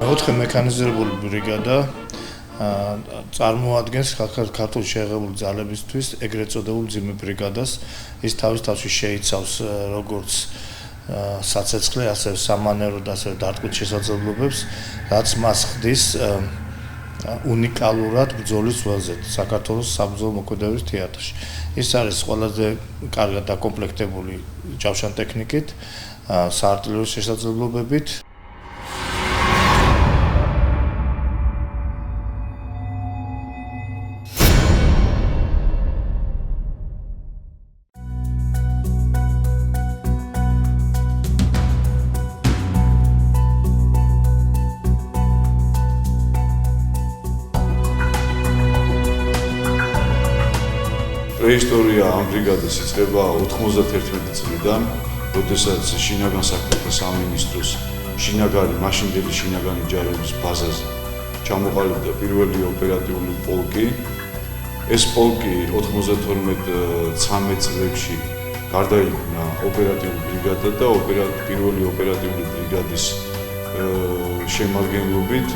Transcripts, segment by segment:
4 მექანიზირებული ბრიგადა წარმოადგენს ქართული შეღებულ ძალებისთვის ეგრეთ წოდებულ ძიმე ბრიგადას. ის თავის თავში შეიცავს როგორც საცეცხლე, ასევე სამანევროდ, ასევე დარტყმით შესაძლებლობებს, რაც მას ხდის უნიკალურად ბრძოლის ველზე საქართველოს საბრძოლო მოქმედების თეატრში. ის არის ყველაზე კარგად დაკომპლექტებული ჯავშან ტექნიკით, საარტილერიო შესაძლებლობებით. პრეისტორია ამ ბრიგადას იწყება 91 წლიდან, როდესაც შინაგან საქმეთა სამინისტროს შინაგანი მაშინდელი შინაგანი ჯარების ბაზაზე ჩამოყალიბდა პირველი ოპერატიული პოლკი. ეს პოლკი 92-13 წლებში გარდაიქმნა ოპერატიული ბრიგადა და პირველი ოპერატიული ბრიგადის შემადგენლობით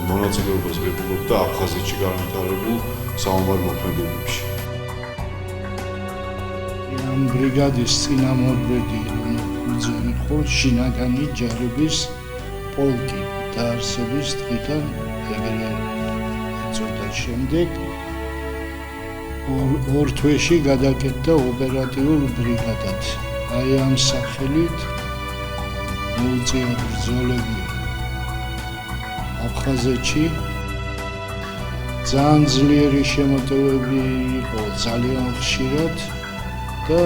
მონაწილეობას ღებულობდა აფხაზეთში განვითარებულ საომარ მოქმედებებში. ამ ბრიგადის წინამორბედი იყო შინაგანი ჯარების პოლკი დაარსების დღიდან ეგრე ეწოდა. შემდეგ ორ თვეში გადაკეთდა ოპერატიულ ბრიგადად. აი ამ სახელით მოუწია ბრძოლები აფხაზეთში. ძალიან ძლიერი შემოტევები იყო ძალიან ხშირად და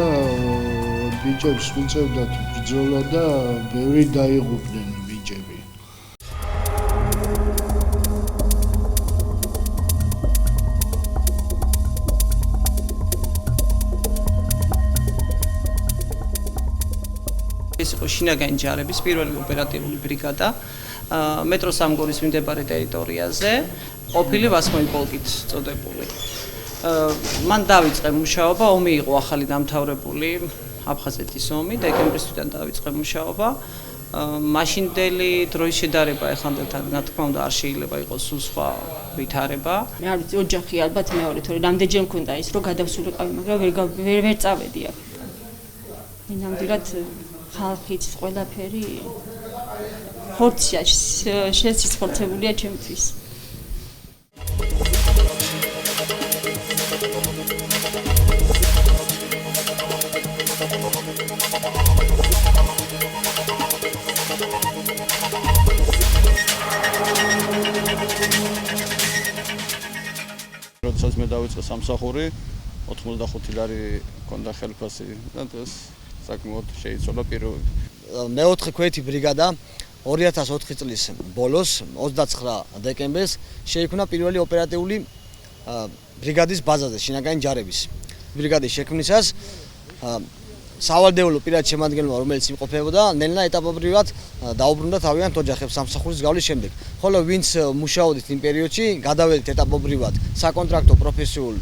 ბიჭებს უწევდათ ბრძოლა და ბევრი დაიღუპნენ ბიჭები. ეს იყო შინაგანი ჯარების პირველი ოპერატიული ბრიგადა მეტრო სამგორის მიმდებარე ტერიტორიაზე, ყოფილი ვასმოი პოლკით წოდებული. მან დაიწყე მუშაობა, ომი იყო ახალი დამთავრებული, აფხაზეთის ომი, დეკემბრის თვიდან დაიწყე მუშაობა. მაშინდელი დროის შედარება ეხანდელთან, რა თქმა უნდა, არ შეიძლება იყოს სულ სხვა ვითარება. მე არ ვიცი, ოჯახი ალბათ მეორე, თორე რამდენჯერ მქონდა ის, რომ გადავსულიყავი, მაგრამ ვერ წავედი აქ. ნამდვილად ხალხიც ყველაფერი ხორცია, შესიცხორცებულია ჩემთვის. როდესაც მე დავიწყე სამსახური, 85 ლარი მქონდა ხელფასი და ეს საკმაოდ შეიცვალა პირველი. მე-4 ქვეითი ბრიგადა 2004 წლის ბოლოს 29 დეკემბერს შეიქმნა პირველი ოპერატიული ბრიგადის ბაზაზე შინაგანი ჯარების. ბრიგადის შექმნისას სავალდებულო პირადი შემადგენლობა, რომელიც იმყოფებოდა, ნელ-ნელა ეტაპობრივად დაუბრუნდა თავიანთ ოჯახებს სამსახურის გავლის შემდეგ. ხოლო ვინც მუშაობდით იმ პერიოდში, გადავედით ეტაპობრივად საკონტრაქტო პროფესიულ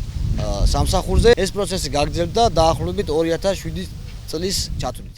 სამსახურზე. ეს პროცესი გაგრძელდა დაახლოებით 2007 წლის ჩათვლით.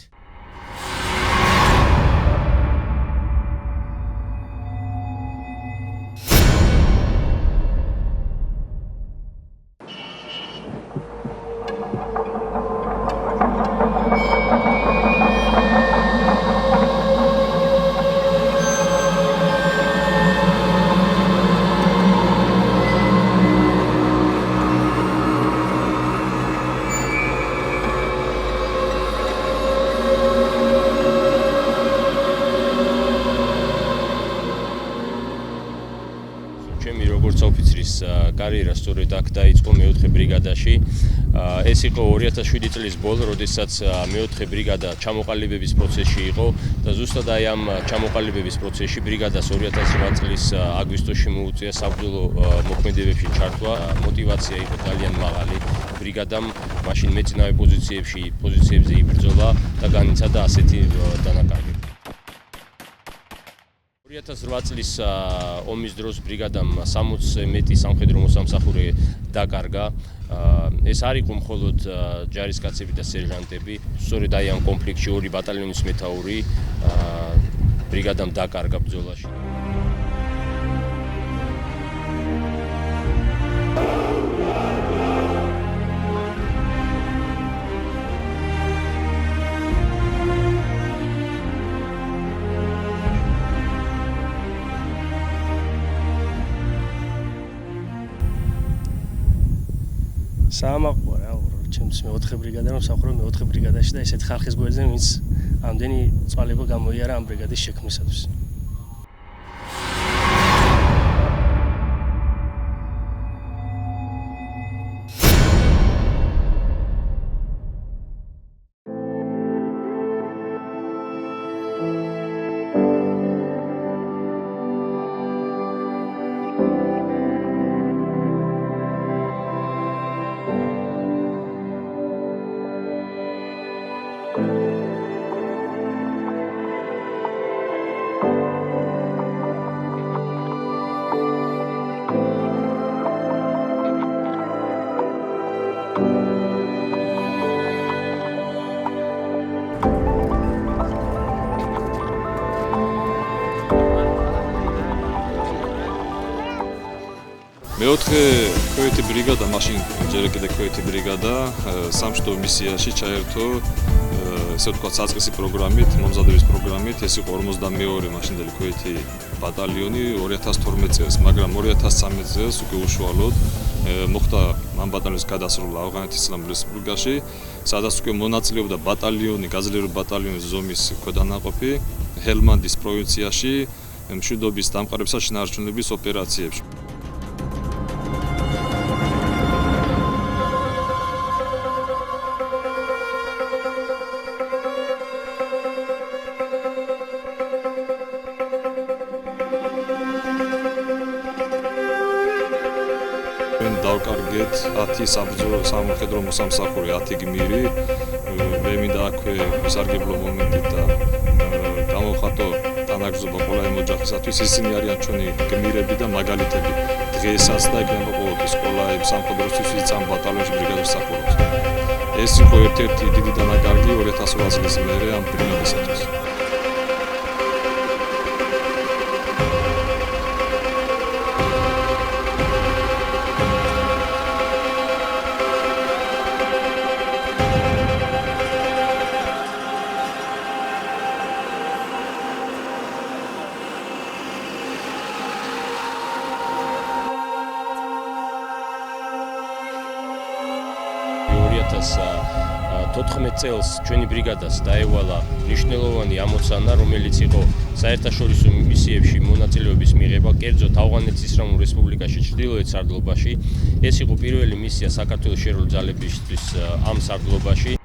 ჩემი როგორც ოფიცრის კარიერა სწორედ აქ დაიწყო მე-4 ბრიგადაში. ეს იყო 2007 წლის ბოლო, როდესაც მე-4 ბრიგადა ჩამოყალიბების პროცესში იყო და ზუსტად აი ამ ჩამოყალიბების პროცესში ბრიგადას 2008 წლის აგვისტოში მოუწია საბრძოლო მოქმედებებში ჩართვა. мотивация იყო ძალიან მაღალი. ბრიგადამ მაშინ მეწინავე პოზიციებზე იბრძოლა და განიცადა ასეთი დანაკარგები. 2008 წლის ომის დროს ბრიგადამ 60 მეტი სამხედრო მოსამსახურე დაკარგა. ეს არ იყო მხოლოდ ჯარისკაცები და სერჟანტები. სწორედ აი ამ კონფლიქტში 2 ბატალიონის მეთაური ბრიგადამ დაკარგა ბრძოლაში. საამაყოა რა, ჩემს მეოთხე ბრიგადამ მსახურობ მეოთხე ბრიგადაში და ესეთ ხალხის გვერდზე, ვინც ამდენი წვალება გამოიარა ამ ბრიგადის შექმნისათვის. მეოთხე ქვეითი ბრიგადა, მაშინ ჯერ კიდევ ქვეითი ბრიგადა სამშვიდობო მისიაში ჩაერთო, ესე ვთქვათ, საწყისი პროგრამით, მომზადების პროგრამით, ეს იყო 52 მაშინდელი ქვეითი ბატალიონი 2012 წელს, მაგრამ 2013 წელს უკვე უშუალოდ მოხდა ამ ბატალიონის გადასროლა ავღანეთის ისლამურ რესპუბლიკაში, სადაც უკვე მონაწილეობდა ბატალიონი, გაძლიერებული ბატალიონის ზომის ქვედანაყოფი ჰელმანდის პროვინციაში მშვიდობის დამყარებისა შინაარჩუნების ოპერაციებში. დავკარგეთ 10 საბრძოლო სამხედრო მოსამსახური 10 გმირი, მე მინდა აქვე სარგებლო მომენტით და გამოვხატო თანაგზობა ყველა ემოჯახისათვის, ისინი არიან ჩვენი გმირები და მაგალითები დღესაც და იქნება ყოველთვის ყველა სამხედროსთვის, ვინც ამ ბატალიონში ბრიგადას მსახურობს. ეს იყო ერთ-ერთი დიდი დანაკარგი 2008 წლის მერე ამ ბრიგადისათვის. წელს ჩვენი ბრიგადას დაევალა მნიშვნელოვანი ამოცანა, რომელიც იყო საერთაშორისო მისიებში მონაწილეობის მიღება კერძოდ ავღანეთის ისლამურ რესპუბლიკაში, ჩრდილოეთ სარდლობაში. ეს იყო პირველი მისია საქართველოს შერეული ძალებისთვის ამ სარდლობაში.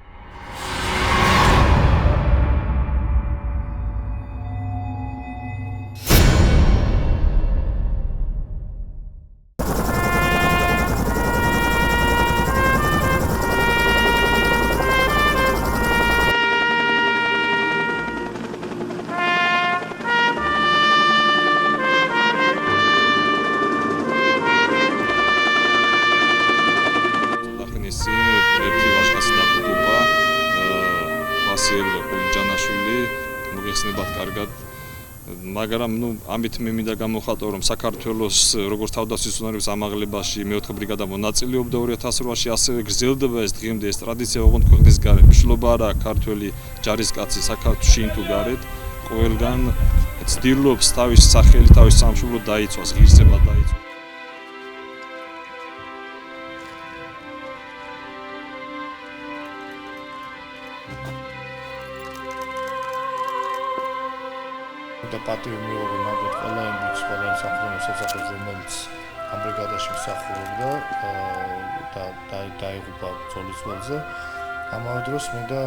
მაგრამ ამით მე მინდა გამოვხატო, რომ საქართველოს როგორც თავდაცვის უნარების ამაღლებაში მეოთხე ბრიგადა მონაწილეობდა 2008-ში, ასევე გრძელდება ეს დღემდე ეს ტრადიცია, ოღონდ ქვეყნის გარეთ. მშლობა არა ქართველი ჯარისკაცი საქართველოში თუ გარეთ, ყველგან ცდილობს თავის სახელი, თავის სამშობლოდ დაიცვას, ღირსება დაიცვას. და პატივი მიიღო ნამდვილად ყველა იმ მსახურების მოსამსახურეს, რომელიც ამ ბრიგადაში მსახურობდა და დაიღუპა ბრძოლის ველზე. ამავე დროს მინდა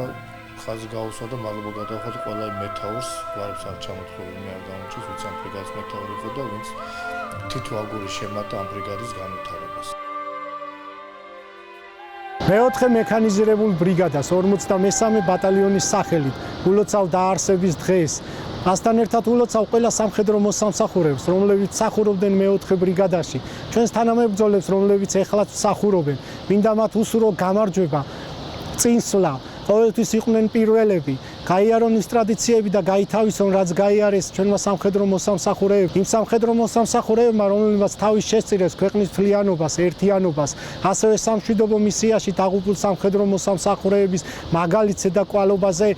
ხაზი გაუსვა და მადლობა გადავხატო ყველა იმ მეთაურს, გვარებს არ ჩამოთვლები, მე არ გამოჩეს, ვინც ამ ბრიგადის მეთაური იყო და ვინც თითო აგური შემატა ამ ბრიგადის განვითარებას. მეოთხე მექანიზირებულ ბრიგადას 53 ბატალიონის სახელით ულოცავ დაარსების დღეს. ასთან ერთად ულოცავ ყველა სამხედრო მოსამსახურეებს, რომლებიც მსახურობდნენ მეოთხე ბრიგადაში, ჩვენს თანამებრძოლებს, რომლებიც ეხლაც მსახურობენ. მინდა მათ უსურო გამარჯვება, წინსვლა, ყოველთვის იყვნენ პირველები, გაიარონ ის ტრადიციები და გაითავისონ, რაც გაიარეს ჩვენმა სამხედრო მოსამსახურეებმა. იმ სამხედრო მოსამსახურეებმა, რომლებიც თავის შესწირეს ქვეყნის მთლიანობას, ერთიანობას, ასევე სამშვიდობო მისიაში დაღუპულ სამხედრო მოსამსახურეების მაგალითზე და კვალობაზე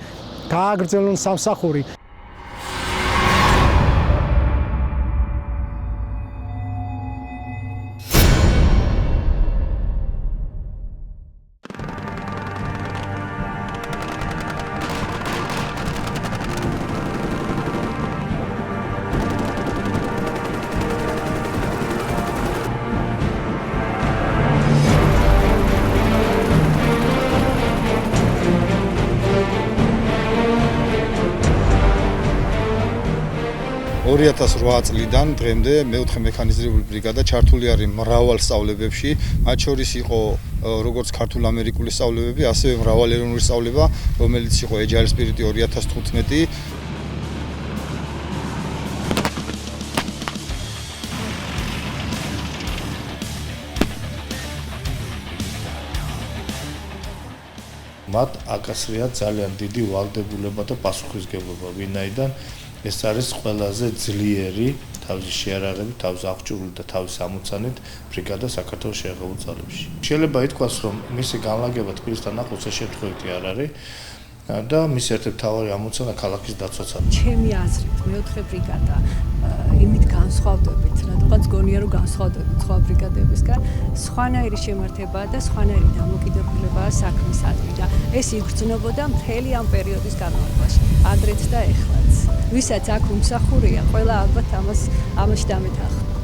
გააგრძელონ სამსახური. 2008 წლიდან დღემდე მეოთხე მექანიზირებული ბრიგადა ჩართული არის მრავალ სწავლებებში, მათ შორის იყო როგორც ქართულ-ამერიკული სწავლებები, ასევე მრავალეროვნული სწავლება, რომელიც იყო ეჯარის სპირიტი 2015. მათ აკასრიათ ძალიან დიდი ვალდებულება და პასუხისმგებლობა, ვინაიდან ეს არის ყველაზე ძლიერი თავისი შეარაღებით, თავის აღჭურვილით და თავის ამოცანით ბრიგადა საქართველოს შეიარაღებულ ძალებში. შეიძლება ითქვას, რომ მისი განლაგება თბილისთან ახლოს ეს შემთხვევითი არ არის და მის ერთ-ერთი მთავარი ამოცანა ქალაქის დაცვაც არის. ჩემი აზრით, მეოთხე ბრიგადა იმით განსხვავდებით, რადგანაც გონია რომ განსხვავდებით სხვა ბრიგადებისგან, სხვანაირი შემართებაა და სხვანაირი დამოკიდებულებაა საქმისადმი და ეს იგრძნობოდა მთელი ამ პერიოდის განმავლობაში, ადრეც და ეხლაც. ვისაც აქ უმსახურია, ყველა ალბათ ამაში დამეთანხმება.